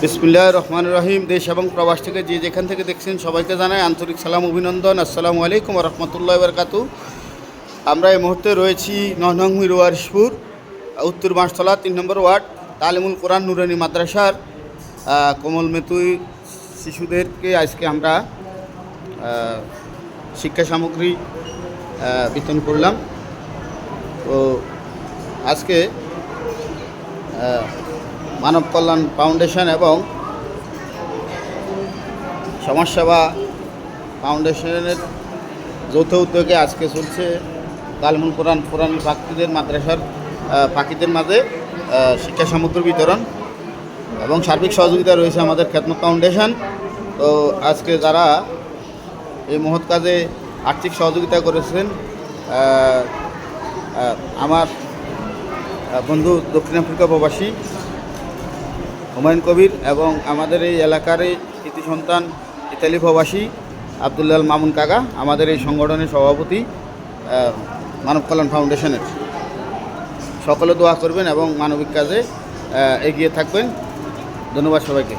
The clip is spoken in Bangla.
বিসমিল্লাহির রহমানির রহিম। দেশ এবং প্রবাস থেকে যে যেখান থেকে দেখছেন সবাইকে জানাই আন্তরিক সালাম, অভিনন্দন। আসসালামু আলাইকুম ওয়া রাহমাতুল্লাহি ওয়া বারাকাতুহু। আমরা এই মুহূর্তে রয়েছি ৯ নং মিরওয়ারিশপুর উত্তর বাঁশতলা ৩ নম্বর ওয়ার্ড তালিমুল কোরআন নুরানি মাদ্রাসার কোমল মেতুই শিশুদেরকে আজকে আমরা শিক্ষা সামগ্রী বিতরণ করলাম। তো আজকে মানব কল্যাণ ফাউন্ডেশন এবং সমাজসেবা ফাউন্ডেশনের যৌথ উদ্যোগে আজকে চলছে তালিমুল কোরআন কোরআনী পাখিদের মাদ্রাসার পাখিদের মাঝে শিক্ষা সামগ্রী বিতরণ এবং সার্বিক সহযোগিতা রয়েছে আমাদের খেদমত ফাউন্ডেশন। তো আজকে যারা এই মহৎ কাজে আর্থিক সহযোগিতা করেছেন আমার বন্ধু দক্ষিণ আফ্রিকা প্রবাসী হুমায়ুন কবির এবং আমাদের এই এলাকারই কৃতি সন্তান ইতালি প্রবাসী আব্দুল্লাহ মামুন কাকা, আমাদের এই সংগঠনের সভাপতি মানব কল্যাণ ফাউন্ডেশনের। সকলে দোয়া করবেন এবং মানবিক কাজে এগিয়ে থাকবেন। ধন্যবাদ সবাইকে।